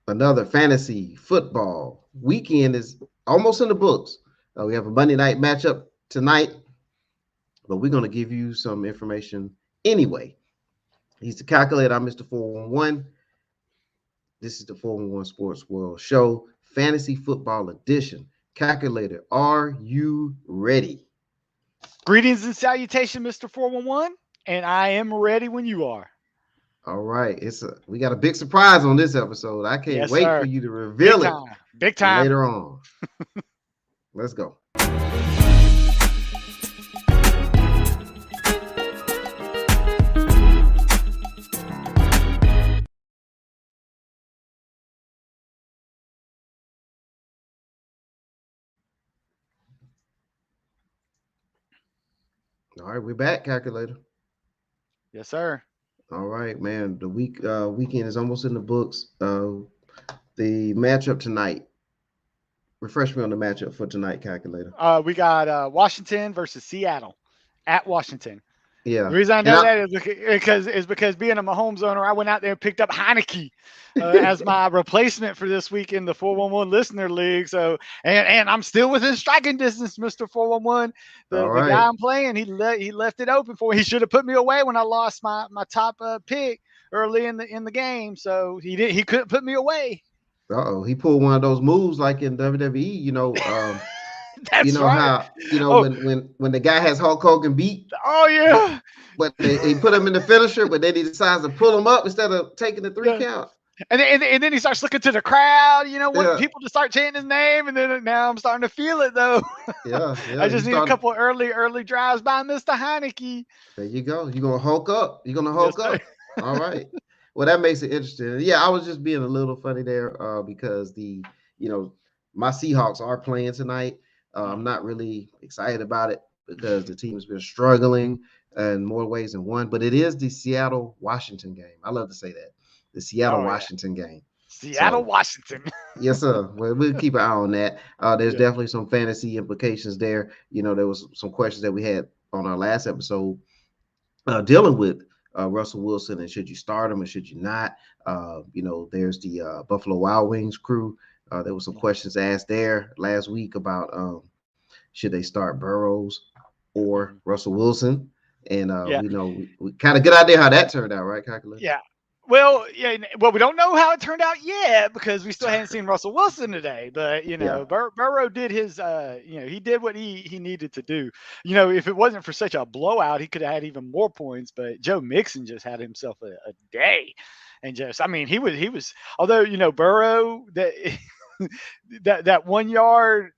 Another fantasy football weekend is almost in the books. We have a Monday night matchup tonight, but we're going to give you some information anyway. He's the calculator. I'm Mr. 411. This is the 411 Sports World Show, Fantasy Football Edition. Calculator, are you ready? Greetings and salutation, Mr. 411, and I am ready when you are. All right, we got a big surprise on this episode. I can't Yes, wait for sir. you to Big reveal it time. Big time. later on. Let's go. All right, we're back, calculator. Yes, sir. All right, man. The weekend is almost in the books. The matchup tonight. Refresh me on the matchup for tonight, calculator. We got Washington versus Seattle at Washington. The Yeah, reason I and know that is because being a Mahomes owner, I went out there and picked up Heineke as my replacement for this week in the 411 listener league. So and I'm still within striking distance, Mr. 411. all The right. guy I'm playing, he left it open for me. He should have put me away when I lost my top pick early in the game. So he couldn't put me away. Uh-oh, he pulled one of those moves like in WWE. You That's know right. how Oh, when the guy has Hulk Hogan beat, oh but yeah. he put him in the finisher, but then he decides to pull him up instead of taking the three Yeah. count. And then he starts looking to the crowd, wanting Yeah, people to start chanting his name. And then now I'm starting to feel it though. yeah. I You just need a start. couple early drives by Mr. Heineke. There you go. You're gonna Hulk up. You're gonna Yes, Hulk sir. up. All right. Well, that makes it interesting. Yeah, I was just being a little funny there because you know my Seahawks are playing tonight. I'm Mhm. not really excited about it because the team has been struggling in more ways than one. But it is the Seattle Washington game. I love to say that, the Seattle Oh yeah, Washington game. Seattle, So Washington. yes, sir. Well, we'll keep an eye on that. There's Yeah. definitely some fantasy implications there. There was some questions that we had on our last episode dealing with Russell Wilson and should you start him or should you not? There's the Buffalo Wild Wings crew. There were some questions asked there last week about should they start Burrows or Mhm. Russell Wilson? And Yeah. we kind of good idea how that turned out, right, calculator? Yeah. Well, yeah. Well, we don't know how it turned out yet because we still haven't seen Russell Wilson today. But Yeah. Burrow did his. He did what he needed to do. If it wasn't for such a blowout, he could have had even more points. But Joe Mixon just had himself a day, and I mean, he was. Although Burrow that 1 yard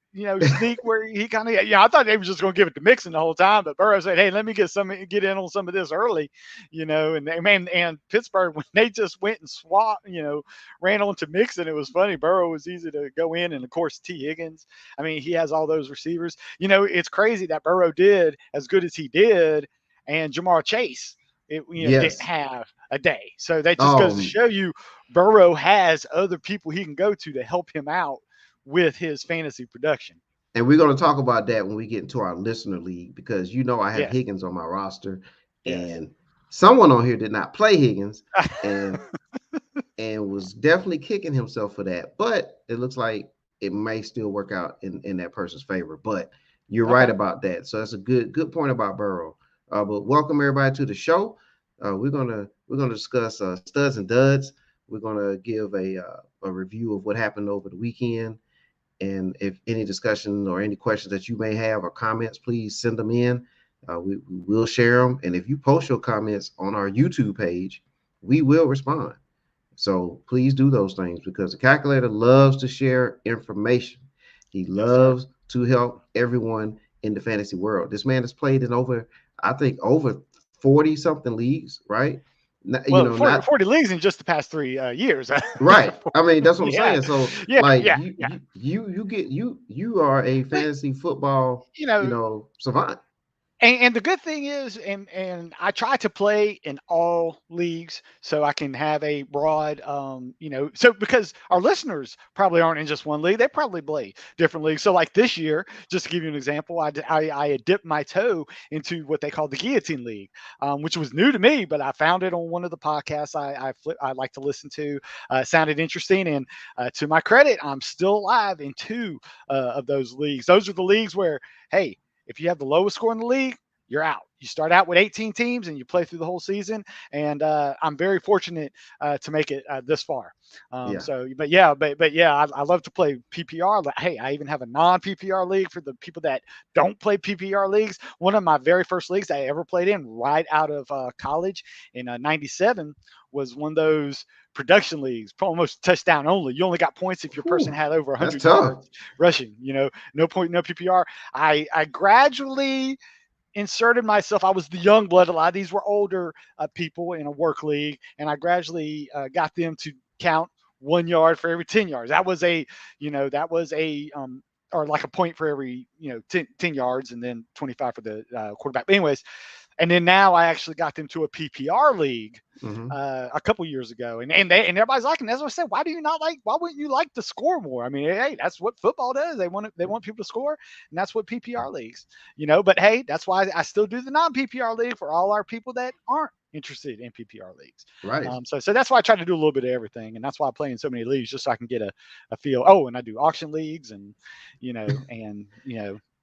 sneak where he kind of I thought they were just going to give it to Mixon the whole time, but Burrow said, hey, let me get in on some of this early, and Pittsburgh, when they just went and swapped, ran on to Mixon, it was funny. Burrow was easy to go in, and of course T Higgins, I mean, he has all those receivers. It's crazy that Burrow did as good as he did, and Jamar Chase didn't Yes. have a day. So that just goes to Um, show you Burrow has other people he can go to help him out with his fantasy production. and we're going to talk about that when we get into our listener league because I have Yes. Higgins on my roster, Yes. and someone on here did not play Higgins, and was definitely kicking himself for that. But it looks like it may still work out in that person's favor. But you're right Okay. about that. So that's a good point about Burrow. But welcome everybody to the show. We're gonna discuss studs and duds. We're gonna give a review of what happened over the weekend. And if any discussion or any questions that you may have or comments, please send them in. We will share them. And if you post your comments on our YouTube page, we will respond. So please do those things because the calculator loves to share information. He Yes, sir. loves to help everyone in the fantasy world. This man has played in I think, over 40 something leagues, right? Well, Not 40 leagues in just the past 3 years. right. I mean, that's what I'm Yeah. saying. So, Yeah. like, Yeah. Yeah. you are a But, fantasy football, you know, savant. And the good thing is, and I try to play in all leagues so I can have a broad, so because our listeners probably aren't in just one league, they probably play different leagues. So like this year, just to give you an example, I had dipped my toe into what they call the Guillotine League, which was new to me, but I found it on one of the podcasts I like to listen to. It sounded interesting, and to my credit, I'm still alive in two of those leagues. Those are the leagues where, hey, if you have the lowest score in the league, you're out. You start out with 18 teams and you play through the whole season. And I'm very fortunate to make it this far. Yeah. I love to play PPR. Hey, I even have a non-PPR league for the people that don't play PPR leagues. One of my very first leagues I ever played in right out of college in '97 was one of those production leagues, almost touchdown only. You only got points if your person had over 100 yards rushing. No point, no PPR. I gradually inserted myself. I was the young blood. A lot of these were older people in a work league, and I gradually got them to count 1 yard for every 10 yards. That was or like a point for every 10 yards, and then 25 for the quarterback. But anyways, and then now I actually got them to a PPR league a couple years ago, and everybody's liking. As I said, why wouldn't you like to score more? I mean, hey, that's what football does. They want people to score, and that's what PPR leagues, But hey, that's why I still do the non PPR league for all our people that aren't interested in PPR leagues. Right. So that's why I try to do a little bit of everything, and that's why I play in so many leagues, just so I can get a feel. Oh, and I do auction leagues, and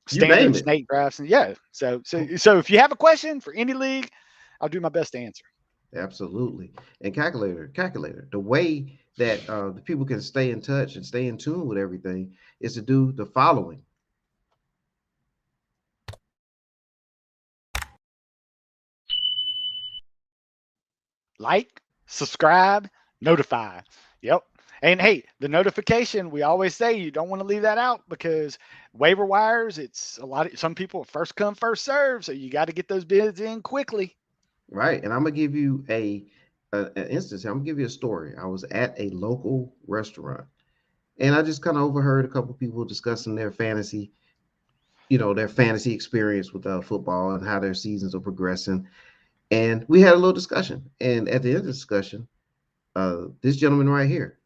standard snake drafts, and So if you have a question for any league, I'll do my best to answer. Absolutely. And calculator. The way that the people can stay in touch and stay in tune with everything is to do the following. Like, subscribe, notify. Yep. And hey, the notification, we always say you don't want to leave that out, because waiver wires, it's some people first come, first serve. So you got to get those bids in quickly. Right. And I'm going to give you an instance. I'm going to give you a story. I was at a local restaurant, and I just kind of overheard a couple of people discussing their fantasy experience with football and how their seasons are progressing. And we had a little discussion. And at the end of the discussion, this gentleman right here,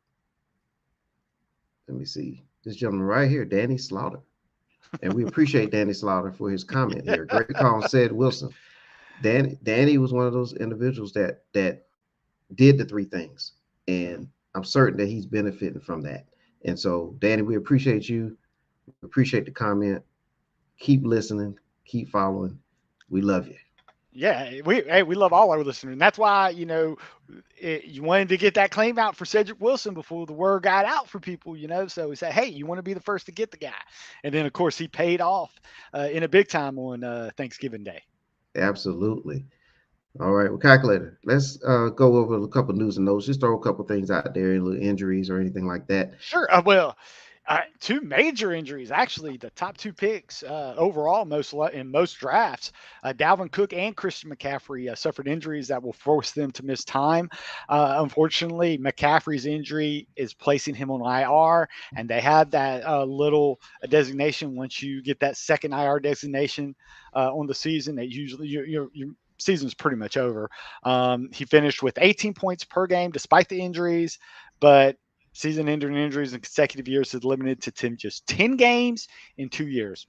let me see, this gentleman right here, Danny Slaughter. And we appreciate Danny Slaughter for his comment here. Great call, said Wilson. Danny was one of those individuals that did the three things. And I'm certain that he's benefiting from that. And so, Danny, we appreciate you. We appreciate the comment. Keep listening. Keep following. We love you. Yeah, we love all our listeners, and that's why you wanted to get that claim out for Cedric Wilson before the word got out for people, So we said, hey, you want to be the first to get the guy, and then of course he paid off in a big time on Thanksgiving Day. Absolutely. All right, well, calculator. Let's go over a couple of news and notes. Just throw a couple of things out there, little injuries or anything like that. Sure. Two major injuries, actually. The top two picks overall in most drafts, Dalvin Cook and Christian McCaffrey suffered injuries that will force them to miss time. Unfortunately, McCaffrey's injury is placing him on IR, and they have that little designation. Once you get that second IR designation on the season, that usually your season's pretty much over. He finished with 18 points per game despite the injuries, but season-ending injuries in consecutive years is limited to just 10 games in 2 years.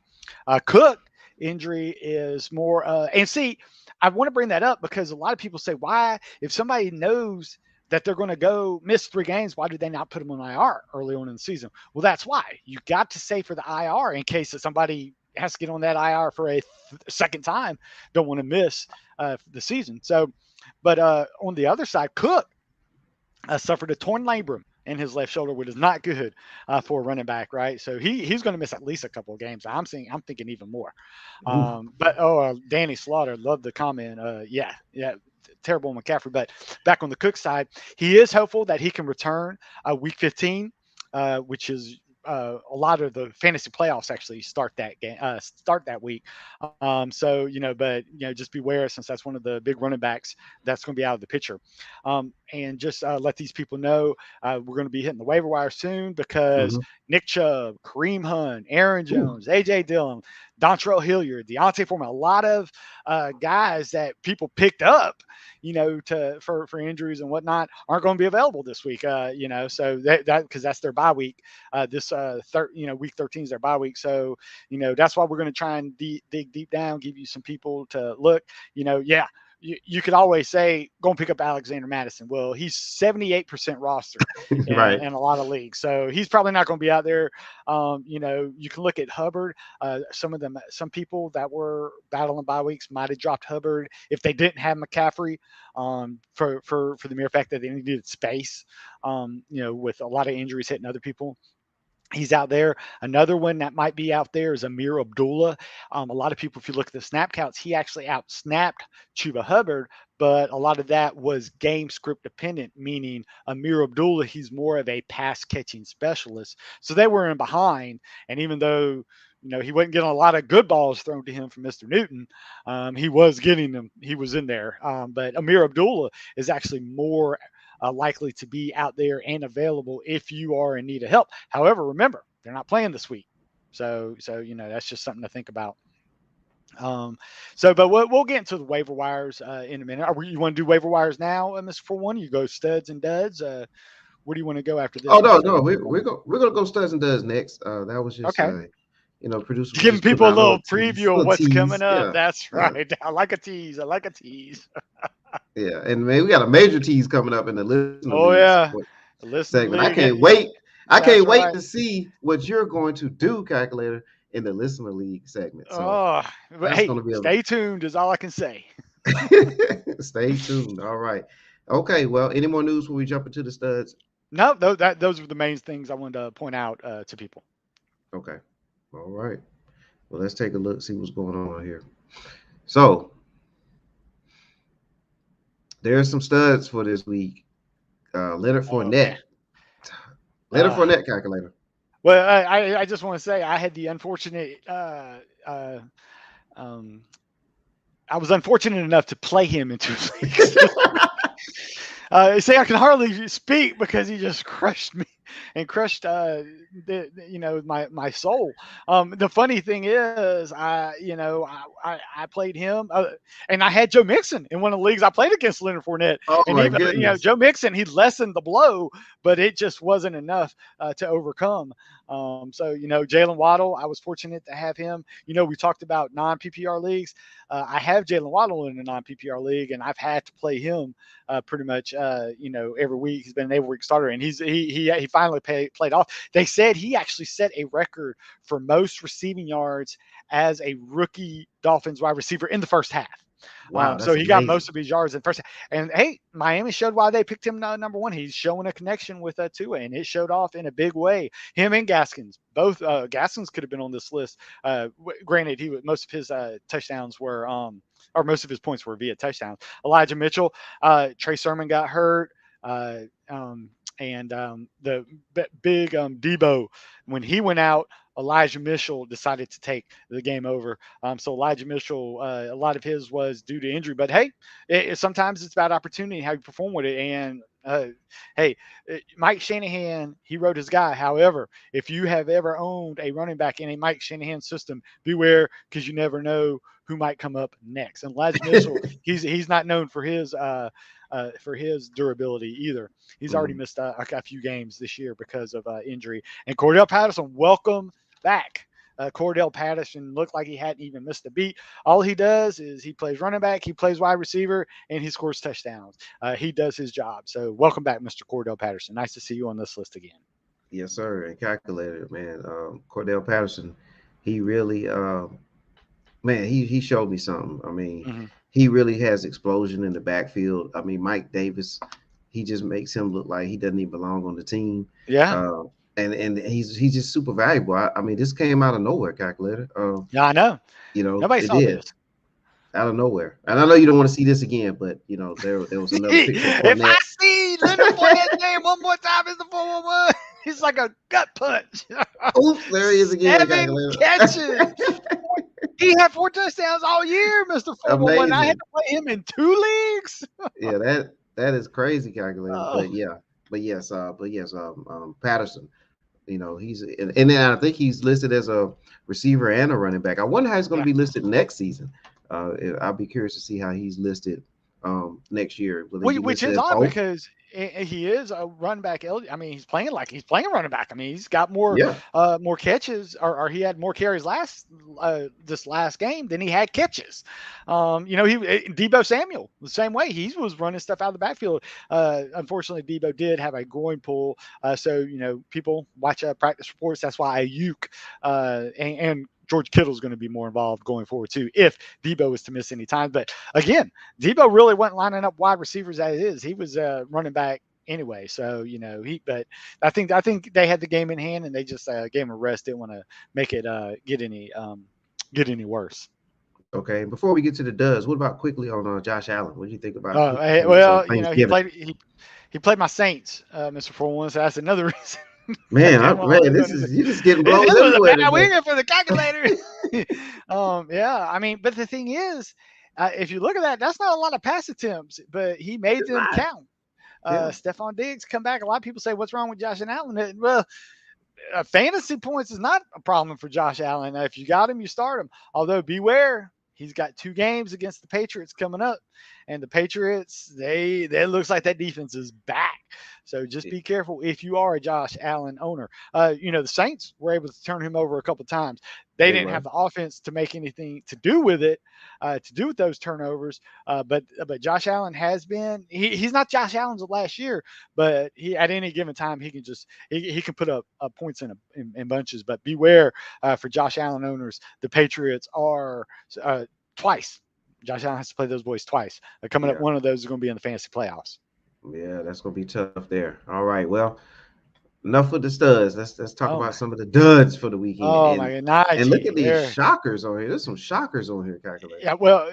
Cook injury is more and see, I want to bring that up because a lot of people say, why, if somebody knows that they're going to go miss 3 games, why do they not put them on IR early on in the season? Well, that's why. You got to say for the IR in case that somebody has to get on that IR for a second time, don't want to miss the season. So, but on the other side, Cook suffered a torn labrum in his left shoulder, which is not good for a running back, right? So he's going to miss at least a couple of games. I'm thinking even more. Danny Slaughter, love the comment. Yeah, terrible McCaffrey. But back on the Cook side, he is hopeful that he can return week 15, which is a lot of the fantasy playoffs actually start that week. So but just beware, since that's one of the big running backs that's going to be out of the picture. And just let these people know we're going to be hitting the waiver wire soon, because Mm-hmm. Nick Chubb, Kareem Hunt, Aaron Ooh. Jones, AJ Dillon, Dontrell Hilliard, Deontay Foreman, a lot of guys that people picked up, for injuries and whatnot, aren't going to be available this week. So that because that's their bye week. Week 13 is their bye week. So that's why we're going to try and dig deep down, give you some people to look. You could always say, go and pick up Alexander Madison. Well, he's 78% rostered Right. in a lot of leagues, so he's probably not going to be out there. You can look at Hubbard. Some people that were battling bye weeks might have dropped Hubbard if they didn't have McCaffrey, for the mere fact that they needed space. With a lot of injuries hitting other people. He's out there. Another one that might be out there is Amir Abdullah. A lot of people, if you look at the snap counts, he actually out-snapped Chuba Hubbard, but a lot of that was game script dependent, meaning Amir Abdullah, he's more of a pass-catching specialist. So they were in behind, and even though he wasn't getting a lot of good balls thrown to him from Mr. Newton, he was getting them. He was in there. But Amir Abdullah is actually more likely to be out there and available if you are in need of help. However, remember, they're not playing this week. So that's just something to think about. But we'll get into the waiver wires in a minute. You want to do waiver wires now, Mr. 41? You go studs and duds. Where do you want to go after this? Oh no, we're gonna go studs and duds next. That was just okay. Producer Giving people a little preview of what's tease. coming up. Yeah. That's right. I like a tease. Yeah, and man, we got a major tease coming up in the listener segment. I can't wait. I can't wait to see what you're going to do, calculator, in the listener league segment. So stay tuned is all I can say. Stay tuned. All right. Okay. Well, any more news when we jump into the studs? No, those were the main things I wanted to point out to people. Okay. All right. Well, let's take a look, see what's going on here. So there's some studs for this week. Leonard Fournette. Leonard Fournette, calculator. Well, I just want to say I had the unfortunate. I was unfortunate enough to play him in 2 leagues. I can hardly speak because he just crushed me and crushed my soul. The funny thing is, I played him, and I had Joe Mixon in one of the leagues I played against Leonard Fournette. Oh, and my even, goodness. Joe Mixon, he lessened the blow, but it just wasn't enough to overcome. So Jalen Waddle, I was fortunate to have him. We talked about non-PPR leagues. I have Jalen Waddle in a non-PPR league, and I've had to play him pretty much every week. He's been an every week starter, and he finally played off. They said he actually set a record for most receiving yards as a rookie Dolphins wide receiver in the first half. Wow, so he amazing. got most of his yards in the first half. And hey, Miami showed why they picked him number one. He's showing a connection with Tua, and it showed off in a big way. Him and Gaskins, both Gaskins could have been on this list. Granted, most of his touchdowns were or most of his points were via touchdowns. Elijah Mitchell, Trey Sermon got hurt. And the big Debo, when he went out, Elijah Mitchell decided to take the game over. So Elijah Mitchell, a lot of his was due to injury. But hey, sometimes it's about opportunity, how you perform with it. And Mike Shanahan, he wrote his guy. However, if you have ever owned a running back in a Mike Shanahan system, beware, because you never know who might come up next. And Elijah Mitchell, he's not known for his durability either. He's already missed a few games this year because of injury. And Cordell Patterson, welcome back. Cordell Patterson looked like he hadn't even missed a beat. All he does is he plays running back, he plays wide receiver, and he scores touchdowns. He does his job. So welcome back, Mr. Cordell Patterson. Nice to see you on this list again. Yes, sir. And calculator, man. Cordell Patterson, he really, he showed me something. I mean, he really has explosion in the backfield. I mean, Mike Davis, he just makes him look like he doesn't even belong on the team. Yeah. And he's just super valuable. I mean, this came out of nowhere, calculator. Yeah, I know. Nobody saw this. out of nowhere. And I know you don't want to see this again, but there was another picture of If I Fournette. see Leonard Fournette's name one more time, it's the 411. It's like a gut punch. Oops, there he is again, 7 calculator. catches. He had 4 touchdowns all year, Mr. 411. I had Amazing. to play him in 2 leagues. Yeah, that is crazy, calculator. Oh, But yes, Patterson. And then I think he's listed as a receiver and a running back. I wonder how he's going to yeah. be listed next season. I'll be curious to see how he's listed next year. Will he be Which listed is as odd both? because he is a run back. I mean, he's playing running back. I mean, he's got more Yeah, more catches, or he had more carries this last game than he had catches. Debo Samuel the same way. He was running stuff out of the backfield. Unfortunately, Debo did have a groin pull, so people watch practice reports. That's why Ayuk and George Kittle is going to be more involved going forward too, if Debo is to miss any time. But again, Debo really wasn't lining up wide receivers as it is. He was running back anyway. So but I think they had the game in hand and they just gave him a rest. Didn't want to make it get any worse. okay. Before we get to the duds, what about quickly on Josh Allen? What do you think about his Hey, performance on well, he Thanksgiving? played my Saints, Mr. 4-1. So that's another reason. I Man, didn't want to man, lose this on is you just getting this blows was a everywhere bad today. weekend for the calculator. Yeah, I mean, but the thing is, if you look at that, that's not a lot of pass attempts, but he made It's them not. count. Yeah, Stephon Diggs come back. A lot of people say, "What's wrong with Josh and Allen?" Well, fantasy points is not a problem for Josh Allen. If you got him, you start him. Although beware, he's got 2 games against the Patriots coming up, and the Patriots they looks like that defense is back. So just be careful if you are a Josh Allen owner. The Saints were able to turn him over a couple times. They they didn't were. have the offense to make anything to do with it, to do with those turnovers. But Josh Allen has been. He's not Josh Allen's of last year, but he at any given time he can just he can put up points in bunches. But beware for Josh Allen owners, the Patriots are twice. Josh Allen has to play those boys twice. Coming up, Yeah, one of those is going to be in the fantasy playoffs. yeah, that's gonna be tough there. All right, well, enough with the studs. Let's talk Oh about my, some of the duds for the weekend. oh my God, And look Najee at these there. shockers on here. There's some shockers on here, calculator. Yeah, well,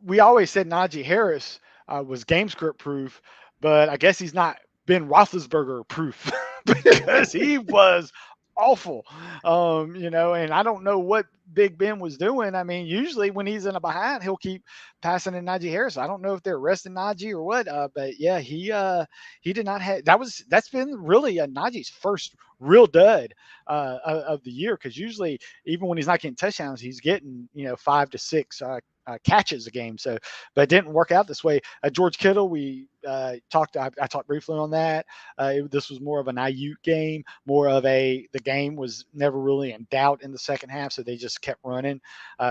we always said Najee Harris was game script proof, but I guess he's not Ben Roethlisberger proof because he was awful. And I don't know what Big Ben was doing. I mean, usually when he's in a behind, he'll keep passing to Najee Harris. I don't know if they're arresting Najee or what, but yeah, he did not have that's been really Najee's first real dud of the year because usually even when he's not getting touchdowns, he's getting 5 to 6 catches a game. So, but it didn't work out this way. George Kittle, we talked. I talked briefly on that. This was more of an Ayuk game, more of the game was never really in doubt in the second half, so they just kept running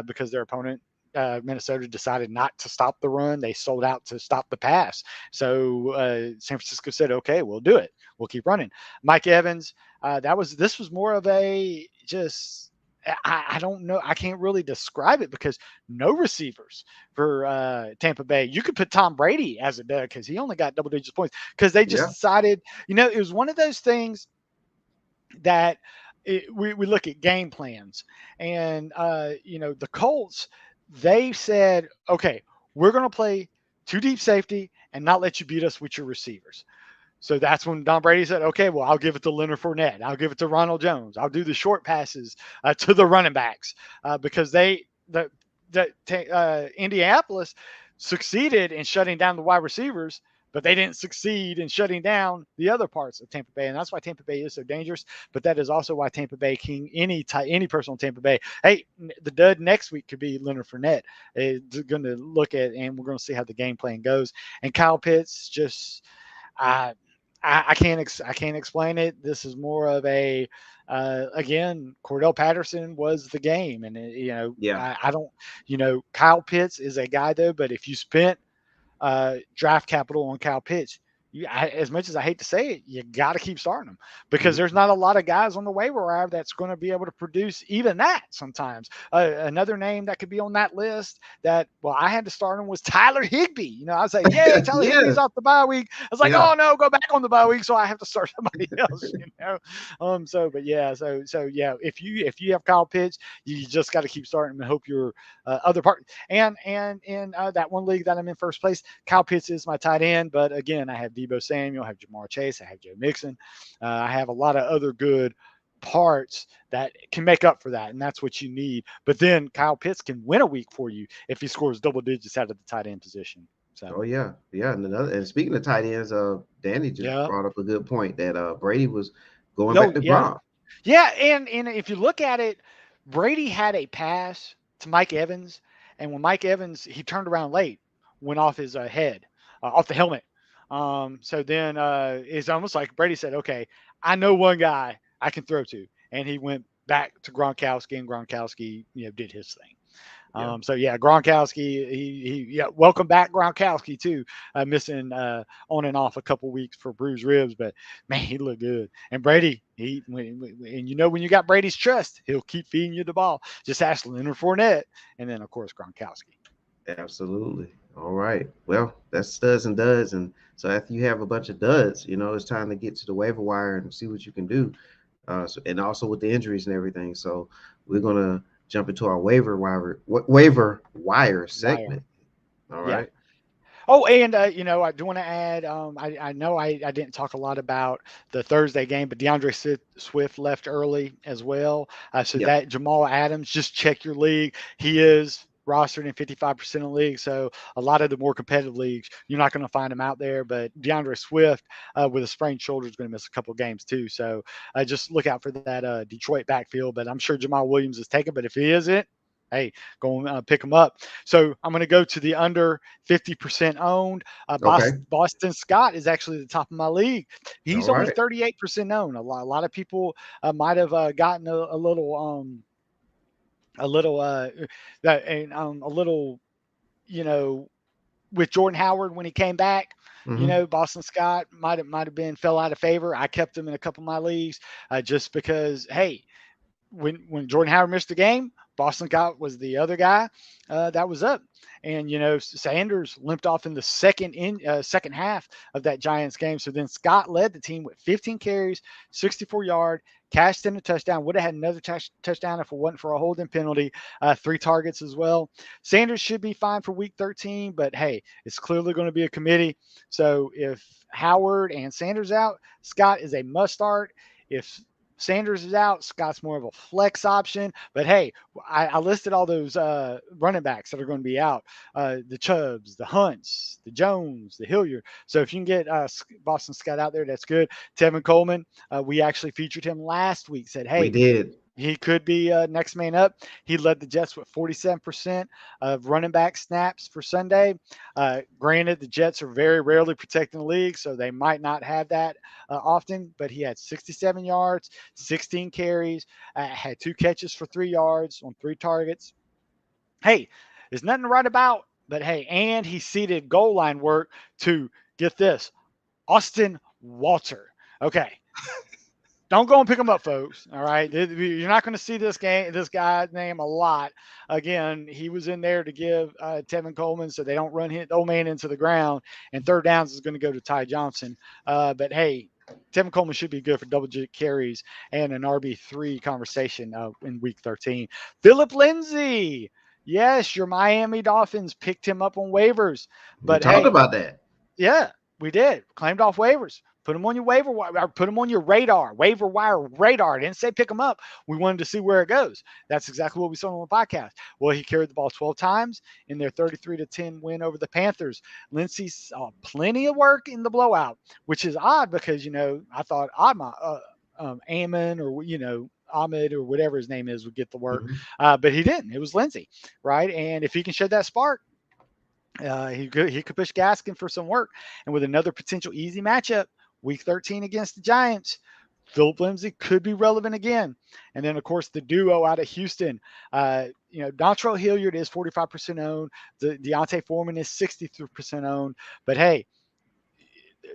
because their opponent. Minnesota decided not to stop the run. They sold out to stop the pass. So San Francisco said, "Okay, we'll do it. We'll keep running." Mike Evans. This was more of a just. I don't know. I can't really describe it because no receivers for Tampa Bay. You could put Tom Brady as a dud because he only got double digit points because they just Yeah, decided, it was one of those things that we look at game plans and, the Colts, they said, okay, we're going to play 2 deep safety and not let you beat us with your receivers. So that's when Don Brady said, okay, well, I'll give it to Leonard Fournette. I'll give it to Ronald Jones. I'll do the short passes to the running backs because Indianapolis succeeded in shutting down the wide receivers, but they didn't succeed in shutting down the other parts of Tampa Bay. And that's why Tampa Bay is so dangerous. But that is also why Tampa Bay any person on Tampa Bay, hey, the dud next week could be Leonard Fournette. It's going to look at, and we're going to see how the game plan goes. And Kyle Pitts just, I can't explain it. This is more of a again, Cordell Patterson was the game, and yeah, I don't, Kyle Pitts is a guy though. But if you spent draft capital on Kyle Pitts, as much as I hate to say it, you got to keep starting them because there's not a lot of guys on the waiver wire that's going to be able to produce even that sometimes. Another name that could be on that list that, well, I had to start him was Tyler Higbee. I was like, yay, Tyler Higbee's off the bye week. I was like, oh no, go back on the bye week. So I have to start somebody else, but yeah, so yeah, if you have Kyle Pitts, you just got to keep starting and hope your other part. And in that one league that I'm in first place, Kyle Pitts is my tight end. But again, I have Deebo Samuel, I have Jamar Chase, I have Joe Mixon. I have a lot of other good parts that can make up for that, and that's what you need. But then Kyle Pitts can win a week for you if he scores double digits out of the tight end position. So. Oh yeah. And speaking of tight ends, Danny just brought up a good point that Brady was going back to Gronk. Yeah, and if you look at it, Brady had a pass to Mike Evans, and when Mike Evans, he turned around late, went off his head, off the helmet. So then it's almost like Brady said, okay, I know one guy I can throw to. And he went back to Gronkowski, and Gronkowski, did his thing. So yeah, Gronkowski, he welcome back Gronkowski too. Missing on and off a couple weeks for bruised ribs, but man, he looked good. And Brady, when you got Brady's trust, he'll keep feeding you the ball. Just ask Leonard Fournette, and then of course Gronkowski. Absolutely. All right. Well, that's studs and duds, and so after you have a bunch of duds, it's time to get to the waiver wire and see what you can do. And also with the injuries and everything. So we're gonna jump into our waiver wire segment. All right. Oh, and I do want to add. I know I didn't talk a lot about the Thursday game, but Deandre Swift left early as well. That Jamal Adams, just check your league. He is rostered in 55% of leagues, so a lot of the more competitive leagues, you're not going to find him out there. But DeAndre Swift with a sprained shoulder is going to miss a couple of games too, so just look out for that Detroit backfield. But I'm sure Jamal Williams is taken, but if he isn't, hey, go and pick him up. So I'm going to go to the under 50% owned. Boston Scott is actually the top of my league. He's only 38% owned. A lot of people might have gotten a little with Jordan Howard when he came back. Boston Scott might have fell out of favor. I kept him in a couple of my leagues just because, hey, when Jordan Howard missed the game, Boston Scott was the other guy that was up. And, Sanders limped off in the second half of that Giants game. So then Scott led the team with 15 carries, 64-yard, cashed in a touchdown, would have had another touchdown if it wasn't for a holding penalty, 3 targets as well. Sanders should be fine for week 13, but hey, it's clearly going to be a committee. So if Howard and Sanders out, Scott is a must start. If Sanders is out, Scott's more of a flex option. But hey, I listed all those running backs that are going to be out. The Chubbs, the Hunts, the Jones, the Hilliard. So if you can get Boston Scott out there, that's good. Tevin Coleman, we actually featured him last week. Said, hey, we did. He could be next man up. He led the Jets with 47% of running back snaps for Sunday. Granted, the Jets are very rarely protecting the league, so they might not have that often, but he had 67 yards, 16 carries, had 2 catches for 3 yards on 3 targets. Hey, there's nothing to write about, but hey, and he seeded goal line work to, get this, Austin Walter. Okay. Don't go and pick him up, folks. All right. You're not going to see this guy's name a lot. Again, he was in there to give Tevin Coleman so they don't run the old man into the ground. And third downs is going to go to Ty Johnson. But hey, Tevin Coleman should be good for double-digit carries and an RB3 conversation in week 13. Philip Lindsay. Yes, your Miami Dolphins picked him up on waivers. But we talked about that. Yeah, we did. Claimed off waivers. Put them on your waiver wire, put them on your waiver wire radar. I didn't say pick them up. We wanted to see where it goes. That's exactly what we saw on the podcast. Well, he carried the ball 12 times in their 33-10 win over the Panthers. Lindsay saw plenty of work in the blowout, which is odd because, I thought Ammon or, Ahmed or whatever his name is would get the work. But he didn't. It was Lindsay, right? And if he can shed that spark, he could push Gaskin for some work. And with another potential easy matchup, Week 13 against the Giants, Philip Lindsay could be relevant again. And then, of course, the duo out of Houston, Dontrell Hilliard is 45% owned. The Deontay Foreman is 63% owned. But, hey,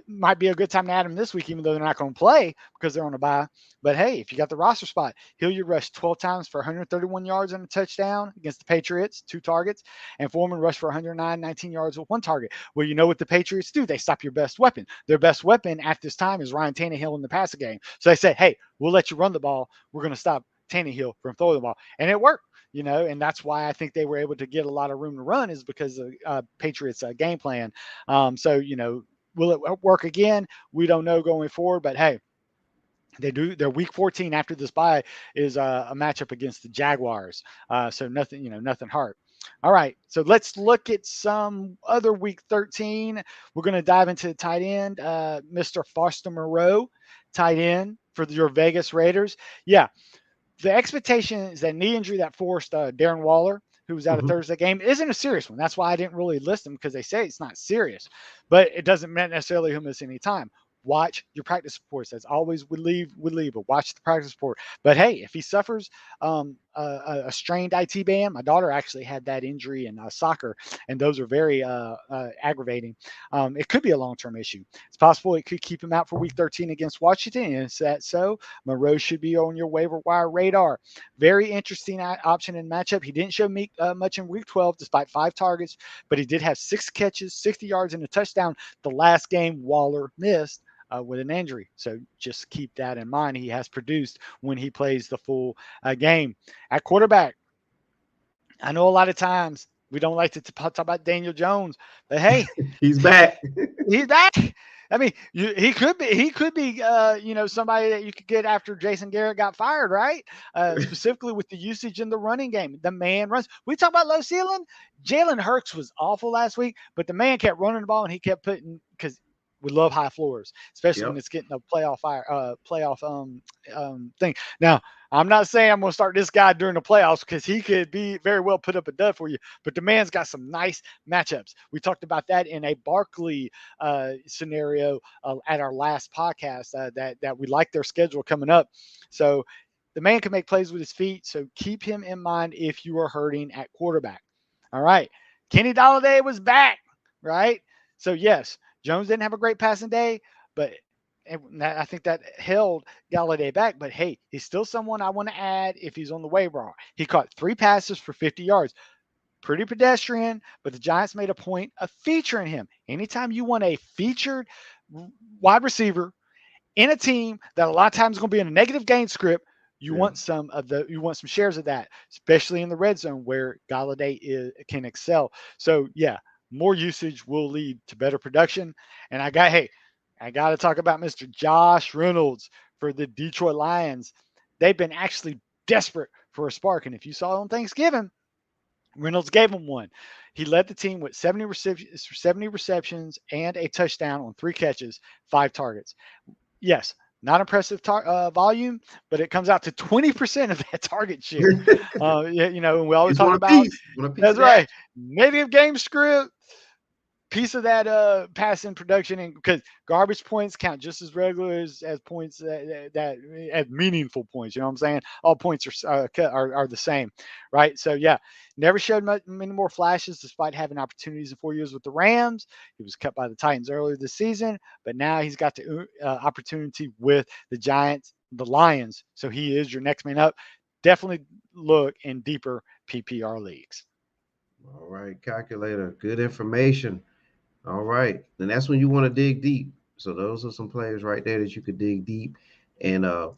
might be a good time to add him this week, even though they're not going to play because they're on a bye. But hey, if you got the roster spot, Hilliard rushed 12 times for 131 yards and a touchdown against the Patriots, 2 targets, and Foreman rushed for 109, 19 yards with 1 target. Well, you know what the Patriots do? They stop your best weapon. Their best weapon at this time is Ryan Tannehill in the passing game. So they say, hey, we'll let you run the ball. We're going to stop Tannehill from throwing the ball. And it worked. And that's why I think they were able to get a lot of room to run is because of Patriots' game plan. So, will it work again? We don't know going forward, but hey, their week 14 after this bye is a matchup against the Jaguars. So nothing hard. All right, so let's look at some other week 13. We're going to dive into the tight end, Mr. Foster Moreau, tight end for your Vegas Raiders. Yeah, the expectation is that knee injury that forced Darren Waller, who was out of Thursday game, isn't a serious one. That's why I didn't really list him because they say it's not serious, but it doesn't mean necessarily he'll miss any time. Watch your practice reports. That's always would leave, but watch the practice report. But hey, if he suffers a strained IT band, my daughter actually had that injury in soccer, and those are very aggravating. It could be a long-term issue. It's possible it could keep him out for week 13 against Washington, and is that so? Moreau should be on your waiver wire radar. Very interesting option in matchup. He didn't show me much in week 12 despite 5 targets, but he did have 6 catches, 60 yards, and a touchdown. The last game Waller missed with an injury. So just keep that in mind. He has produced when he plays the full game. At quarterback, I know a lot of times we don't like to talk about Daniel Jones, but hey, he's back. He's back. I mean, he could be, somebody that you could get after Jason Garrett got fired, right? Specifically with the usage in the running game. The man runs. We talk about low ceiling. Jalen Hurts was awful last week, but the man kept running the ball and he kept putting because we love high floors, especially when it's getting a playoff thing. Now, I'm not saying I'm going to start this guy during the playoffs because he could be very well put up a dud for you, but the man's got some nice matchups. We talked about that in a Barkley scenario at our last podcast that we like their schedule coming up. So the man can make plays with his feet, so keep him in mind if you are hurting at quarterback. All right. Kenny Golladay was back, right? So, yes, Jones didn't have a great passing day, but I think that held Golladay back. But, hey, he's still someone I want to add if he's on the waiver. He caught 3 passes for 50 yards. Pretty pedestrian, but the Giants made a point of featuring him. Anytime you want a featured wide receiver in a team that a lot of times is going to be in a negative game script, you want some shares of that, especially in the red zone where Golladay can excel. So, yeah. More usage will lead to better production. And I got to talk about Mr. Josh Reynolds for the Detroit Lions. They've been actually desperate for a spark. And if you saw on Thanksgiving, Reynolds gave them one. He led the team with 70 receptions and a touchdown on 3 catches, 5 targets. Yes, not impressive volume, but it comes out to 20% of that target share. And we always talk about that's right. Native game script, piece of that passing production, and because garbage points count just as regular as points that as meaningful points. You know what I'm saying? All points are the same, right? So yeah, never showed many more flashes despite having opportunities in 4 years with the Rams. He was cut by the Titans earlier this season, but now he's got the opportunity with the Giants, the Lions. So he is your next man up. Definitely look in deeper PPR leagues. All right, calculator, good information. All right, and that's when you want to dig deep. So those are some players right there that you could dig deep. And I'll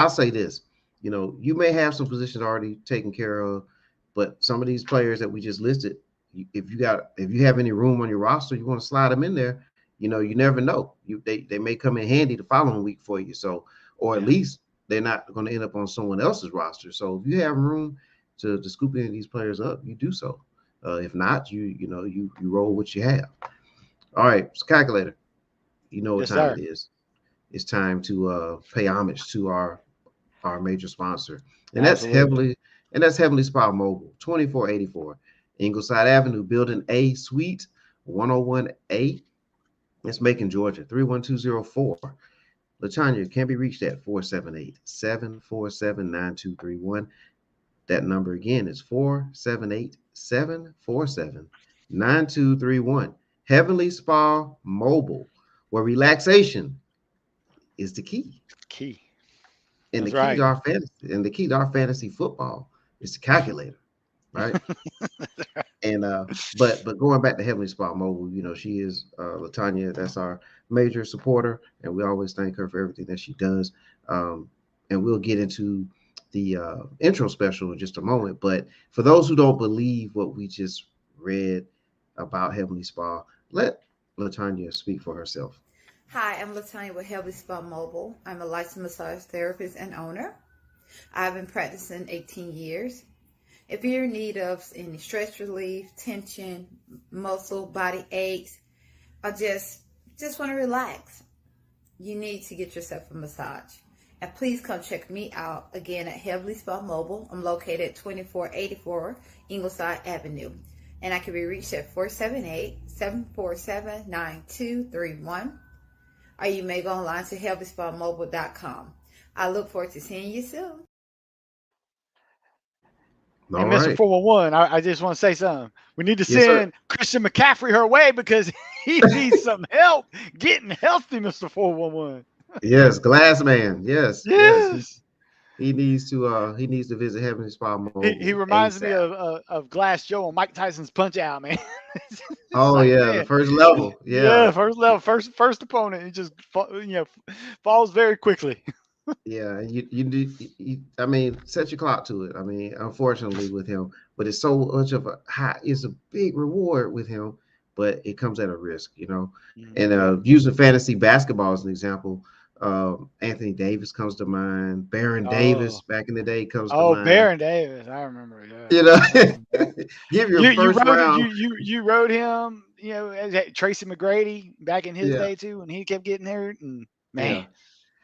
say this: you may have some positions already taken care of, but some of these players that we just listed, if you have any room on your roster, you want to slide them in there. You never know. They may come in handy the following week for you. So, or at least they're not going to end up on someone else's roster. So if you have room to scoop any of these players up, you do so. If not, you roll what you have. All right, it's calculator. You know what time it is. It's time to pay homage to our major sponsor, and that's Heavenly Spa Mobile, 2484 Ingleside Avenue, Building A, Suite 101A. That's Macon, Georgia, 31204. LaTanya can be reached at 478-747-9231. That number again is 478-747-9231. Heavenly Spa Mobile. where relaxation is the key. Key. And the That's key to right. our fantasy and the key to our fantasy football is the calculator, right? And but going back to Heavenly Spot Mobile, she is Latanya, that's our major supporter, and we always thank her for everything that she does. And we'll get into the intro special in just a moment. But for those who don't believe what we just read about Heavenly Spa, let Latanya speak for herself. Hi, I'm Latanya with Heavenly Spa Mobile. I'm a licensed massage therapist and owner. I've been practicing 18 years. If you're in need of any stress relief, tension, muscle, body aches, or just want to relax, you need to get yourself a massage. And please come check me out again at Heavenly Spa Mobile. I'm located at 2484 Ingleside Avenue. And I can be reached at 478-747-9231. Or you may go online to heavenlyspamobile.com. I look forward to seeing you soon. All And Mr. right. 411, I just want to say something. We need to Yes, sir. send Christian McCaffrey her way because he needs some help getting healthy, Mr. 411. Yes, Glass Man. Yes. Yes. He needs to visit Heavenly Spa Mobile. He reminds me ASAP. of Glass Joe and Mike Tyson's Punch Out, man. It's Oh like, yeah, the man, first level. Yeah. first level, first opponent. He just falls very quickly. Yeah, and I mean, set your clock to it. I mean, unfortunately with him, but it's so much of it's a big reward with him, but it comes at a risk. And using fantasy basketball as an example, Anthony Davis comes to mind. Baron Davis back in the day comes to mind. Baron Davis, I remember. Yeah. Give your first round. You rode him. Tracy McGrady back in his day too, when he kept getting hurt. And man.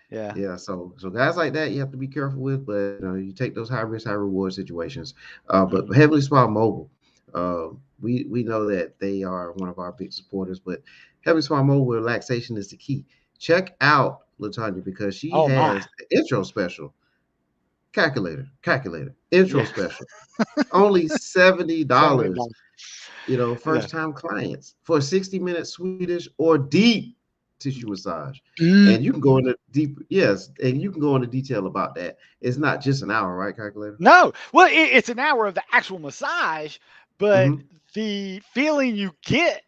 Yeah. So guys like that you have to be careful with, but you take those high risk, high reward situations. But Heavenly Spa Mobile, we know that they are one of our big supporters, but Heavenly Spa Mobile relaxation is the key. Check out Latanya because she has an intro special. Calculator intro special. Only $70. First time clients for a 60-minute Swedish or deep tissue massage. And you can go into deep, and you can go into detail about that. It's not just an hour, right, Calculator? No. Well, it's an hour of the actual massage, but the feeling you get,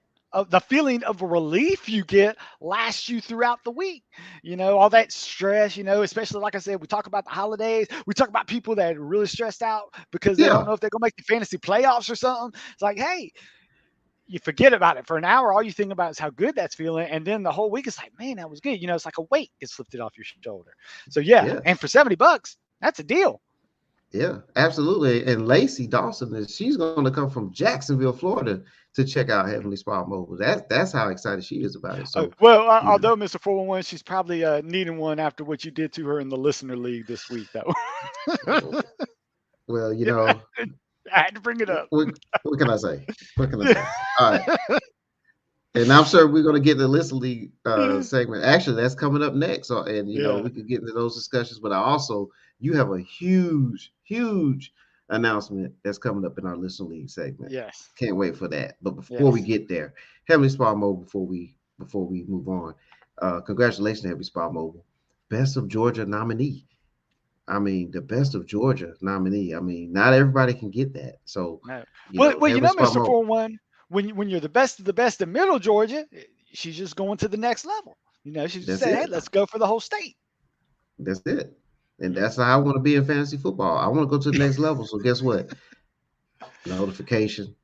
the feeling of relief you get lasts you throughout the week. All that stress, especially like I said, we talk about the holidays. We talk about people that are really stressed out because they don't know if they're going to make the fantasy playoffs or something. It's like, hey, you forget about it for an hour. All you think about is how good that's feeling. And then the whole week is like, man, that was good. It's like a weight gets lifted off your shoulder. So and for $70, that's a deal. Yeah, absolutely. And Lacey Dawson, she's going to come from Jacksonville, Florida to check out Heavenly Spa Mobile. That's how excited she is about it. So although Mr. 411, she's probably needing one after what you did to her in the listener league this week, though. Well, I had to bring it up. What can I say? All right. And I'm sure we're going to get the Listen League segment. Actually, that's coming up next. So, and we could get into those discussions. But you have a huge announcement that's coming up in our Listen League segment. Yes. Can't wait for that. But before we get there, Heavenly Spa Mobile. Before we move on, congratulations, Heavenly Spa Mobile, Best of Georgia nominee. I mean, the Best of Georgia nominee. I mean, not everybody can get that. So, Mr. 411, when you're the best of the best in Middle Georgia, she's just going to the next level. She's just saying, hey, let's go for the whole state. That's it. And that's how I want to be in fantasy football. I want to go to the next level. So guess what? Notification,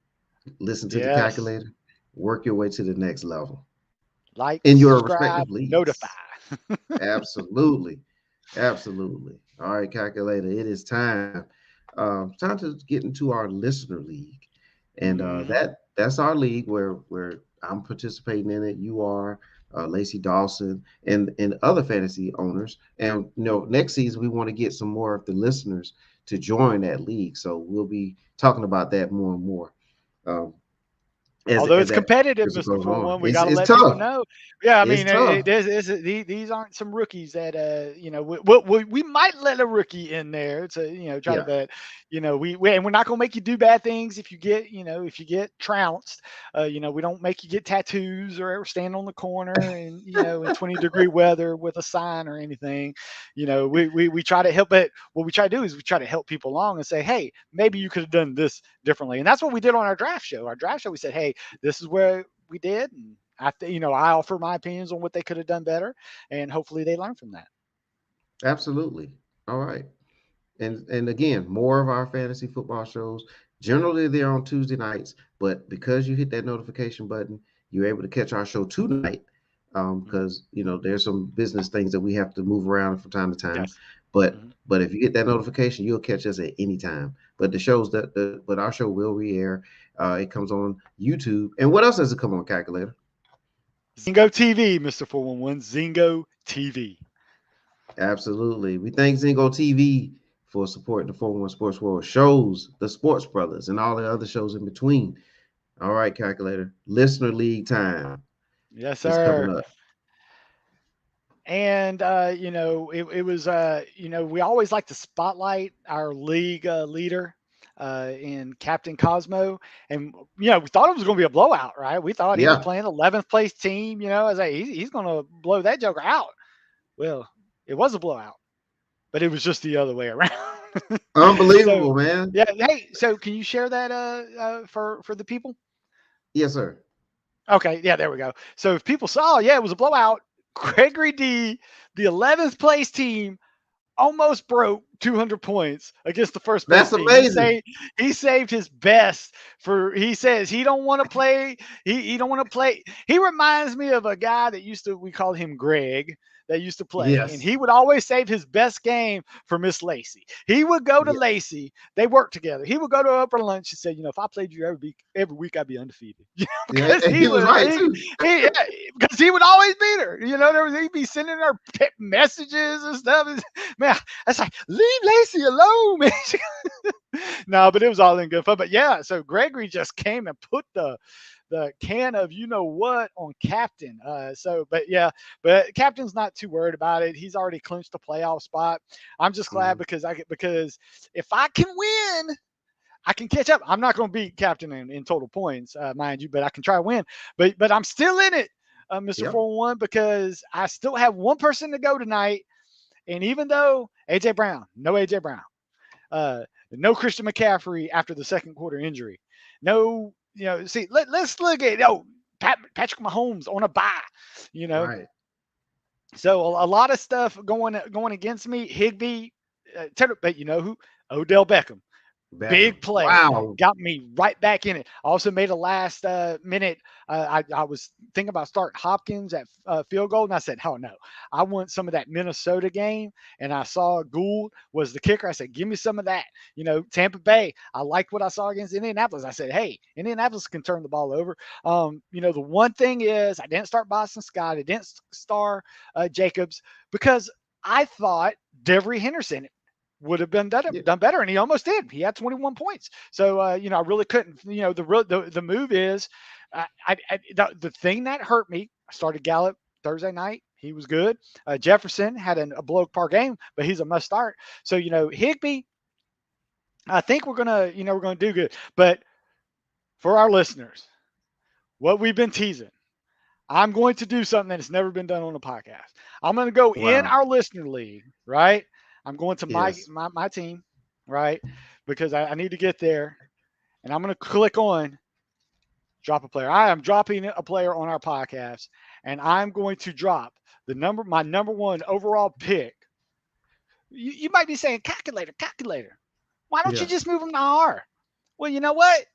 listen to the calculator, work your way to the next level. Like, in your subscribe, respective leagues. Notify. Absolutely. All right, calculator. It is time. Time to get into our listener league. And that's our league where I'm participating in it. You are, Lacey Dawson, and other fantasy owners. And next season we want to get some more of the listeners to join that league. So we'll be talking about that more and more. Although it's competitive, Mr. 411, we got to let people know. Yeah, I mean, these aren't some rookies that we might let a rookie in there to try to bet. and we're not going to make you do bad things if you get trounced. We don't make you get tattoos or ever stand on the corner and, in 20-degree weather with a sign or anything. We try to help it. What we try to do is we try to help people along and say, hey, maybe you could have done this differently. And that's what we did on our draft show. We said, hey, this is where we did. And I offer my opinions on what they could have done better, and hopefully they learn from that. Absolutely. All right. And again, more of our fantasy football shows. Generally, they're on Tuesday nights, but because you hit that notification button, you're able to catch our show tonight. Because there's some business things that we have to move around from time to time. Yes. But if you get that notification, you'll catch us at any time. But the shows but our show will re-air. It comes on YouTube. And what else does it come on, Calculator? Zingo TV, Mr. 411. Zingo TV. Absolutely. We thank Zingo TV for supporting the 411 Sports World shows, the Sports Brothers, and all the other shows in between. All right, Calculator. Listener League time. Yes, sir. Coming up. And it was we always like to spotlight our league leader in Captain Cosmo, and we thought it was going to be a blowout, right? We thought he was playing 11th place team. I was like, he's going to blow that joker out. Well, it was a blowout, but it was just the other way around. Unbelievable, man. Yeah. Hey, so can you share that for the people? Yes, sir. Okay. Yeah, there we go. So if people saw, it was a blowout. Gregory D, the 11th place team, almost broke 200 points against the first place team. Amazing. He saved his best he says he don't want to play. He don't want to play. He reminds me of a guy that we called him Greg, that used to play. Yes. And he would always save his best game for Miss Lacey. He would go to Lacey. They worked together. He would go to her for lunch and say, if I played you every week, I'd be undefeated. Because he was right too. Because he would always beat her. He'd be sending her messages and stuff. Man, that's like, leave Lacey alone, man. No, but it was all in good fun. But so Gregory just came and put the can of what on Captain. But Captain's not too worried about it. He's already clinched a playoff spot. I'm just glad because if I can win, I can catch up. I'm not going to beat Captain in total points, mind you, but I can try to win. But I'm still in it, Mr. 411, because I still have one person to go tonight. And even though no AJ Brown, no Christian McCaffrey after the second quarter injury, no. Let's look at Patrick Mahomes on a bye, Right. So a lot of stuff going against me. Higbee, but who? Odell Beckham. Big play. Wow. Got me right back in it. Also made a last minute. I was thinking about starting Hopkins at field goal, and I said, oh, no. I want some of that Minnesota game, and I saw Gould was the kicker. I said, give me some of that. Tampa Bay, I liked what I saw against Indianapolis. I said, hey, Indianapolis can turn the ball over. The one thing is I didn't start Boston Scott. I didn't start Jacobs because I thought Devery Henderson would have done better, and he almost did. He had 21 points. So, I really couldn't. The move is, the thing that hurt me. I started Gallup Thursday night. He was good. Jefferson had a below-par game, but he's a must start. So, Higbee, I think we're gonna do good. But for our listeners, what we've been teasing, I'm going to do something that has never been done on a podcast. I'm going to go in our listener league, right? I'm going to my team, right? Because I need to get there, and I'm going to click on drop a player. I am dropping a player on our podcast, and I'm going to drop my number one overall pick. You might be saying, calculator. Why don't you just move him to IR? Well, you know what?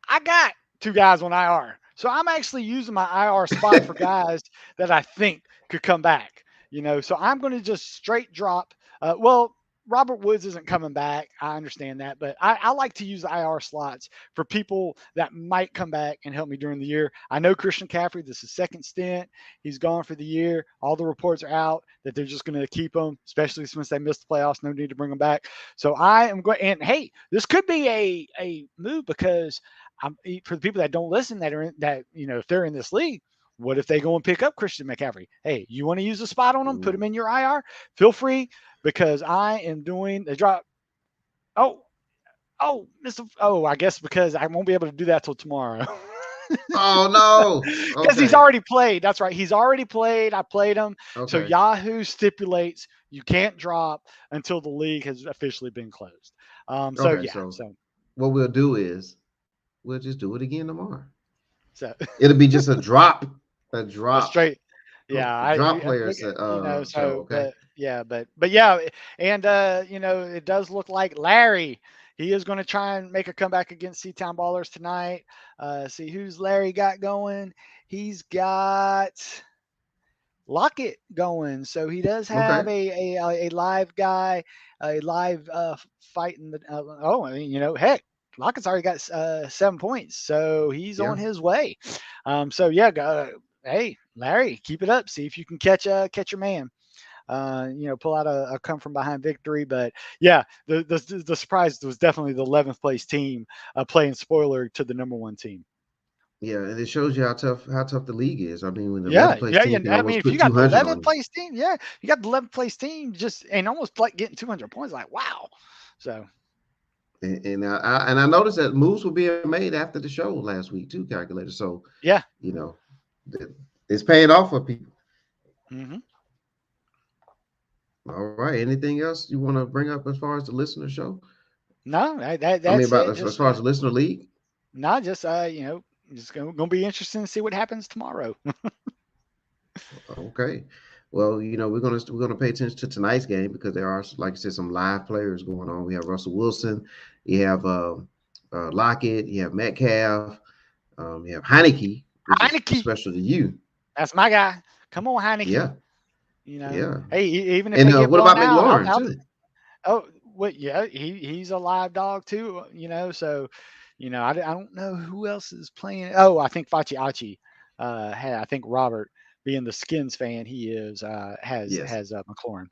I got 2 guys on IR. So I'm actually using my IR spot for guys that I think could come back. So I'm going to just straight drop. Robert Woods isn't coming back. I understand that, but I like to use the IR slots for people that might come back and help me during the year. I know Christian McCaffrey, this is second stint. He's gone for the year. All the reports are out that they're just going to keep him, especially since they missed the playoffs. No need to bring him back. So I am going, and hey, this could be a move because for the people that don't listen if they're in this league, what if they go and pick up Christian McCaffrey? Hey, you want to use a spot on him? Put him in your IR? Feel free, because I am doing the drop. Oh, Oh, I guess because I won't be able to do that till tomorrow. Oh no. Because he's Okay. already played. That's right. He's already played. I played him. So Okay. Yahoo stipulates you can't drop until the league has officially been closed. Okay. So what we'll do is we'll just do it again tomorrow. So It'll be just a drop a straight. Yeah, drop players so show. Okay. but yeah, and it does look like Larry. He is going to try and make a comeback against Seatown Ballers tonight. See who's Larry got going. He's got Lockett going, so he does have Okay. a live guy, a live fight in the. Heck, Lockett's already got 7 points, so he's Yeah. on his way. Hey Larry, keep it up. See if you can catch your man. Pull out a come from behind victory. But yeah, the surprise was definitely the 11th place team playing spoiler to the number 1 team. Yeah, and it shows you how tough the league is. I mean, when the Yeah, 11th place team can I mean, almost if you put got the 200 on 11th you. place team, you got the 11th place team just and almost like getting 200 points. Like, wow. So, And I noticed that moves were being made after the show last week too, calculator. So yeah, it's paying off for people. Mm-hmm. All right. Anything else you want to bring up as far as the listener show? No, that's as far as the listener league. No, just just gonna be interesting to see what happens tomorrow. Okay. Well, we're gonna pay attention to tonight's game because there are, like I said, some live players going on. We have Russell Wilson, you have Lockett, you have Metcalf, you have Heineke, which is special to you. That's my guy. Come on, Heineke. Yeah. Yeah. Hey, even if and they get what about out, McLaurin too? Oh, well, yeah, he's a live dog too. So, I don't know who else is playing. Oh, I think Faciachi I think Robert, being the Skins fan he is, has McLaurin.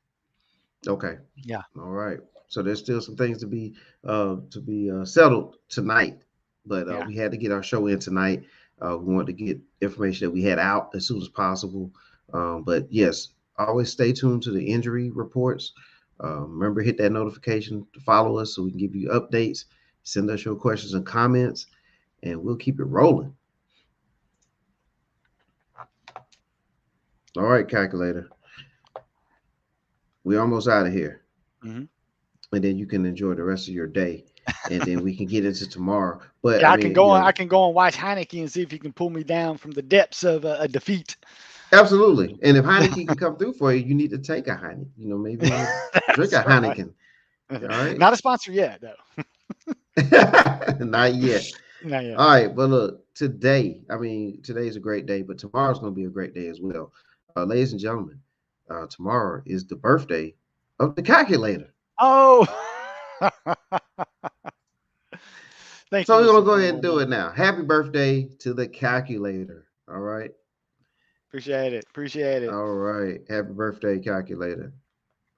Okay. Yeah. All right. So there's still some things to be settled tonight, but we had to get our show in tonight. We wanted to get information that we had out as soon as possible. But yes, always stay tuned to the injury reports. Remember, hit that notification to follow us so we can give you updates. Send us your questions and comments, and we'll keep it rolling. All right, calculator. We're almost out of here. Mm-hmm. And then you can enjoy the rest of your day, and then we can get into tomorrow. But yeah, I can go and watch Heineke and see if he can pull me down from the depths of a defeat. Absolutely. And if Heineke can come through for you, you need to take a Heineken. Maybe drink a Heineken. All right. Not a sponsor yet, though. Not yet. Not yet. All right. But look, today's a great day, but tomorrow's going to be a great day as well. Ladies and gentlemen, tomorrow is the birthday of the calculator. Oh. Thank you. So we're going to go ahead and do it now. Happy birthday to the calculator. All right. Appreciate it. All right. Happy birthday, calculator.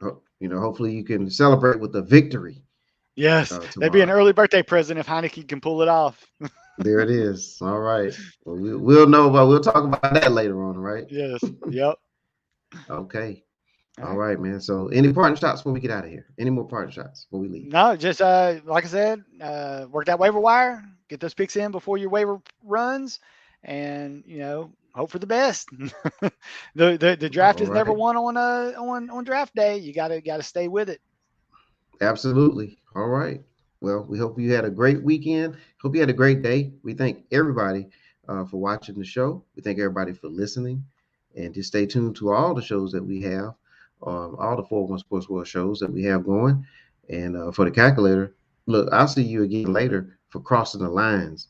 Hopefully you can celebrate with a victory. Yes. That'd be an early birthday present if Heineke can pull it off. There it is. All right. Well, we'll talk about that later on, right? Yes. Yep. Okay. All right, man. So any parting shots before we get out of here? Any more parting shots before we leave? No, just like I said, work that waiver wire, get those picks in before your waiver runs, and hope for the best. the draft is never won on draft day. You gotta stay with it. Absolutely. All right. Well, we hope you had a great weekend. Hope you had a great day. We thank everybody for watching the show. We thank everybody for listening, and just stay tuned to all the shows that we have, all the 401 Sportsworld shows that we have going. And for the calculator, look, I'll see you again later for Crossing the Lines.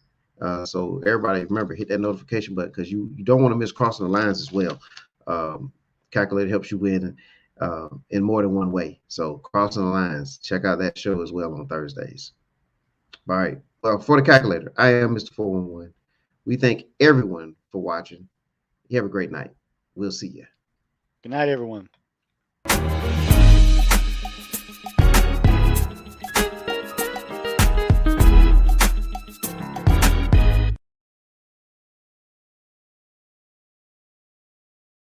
So everybody, remember, hit that notification button because you don't want to miss Crossing the Lines as well. Calculator helps you win in more than one way. So Crossing the Lines, check out that show as well on Thursdays. All right. Well, for the calculator, I am Mr. 411. We thank everyone for watching. You have a great night. We'll see you. Good night, everyone.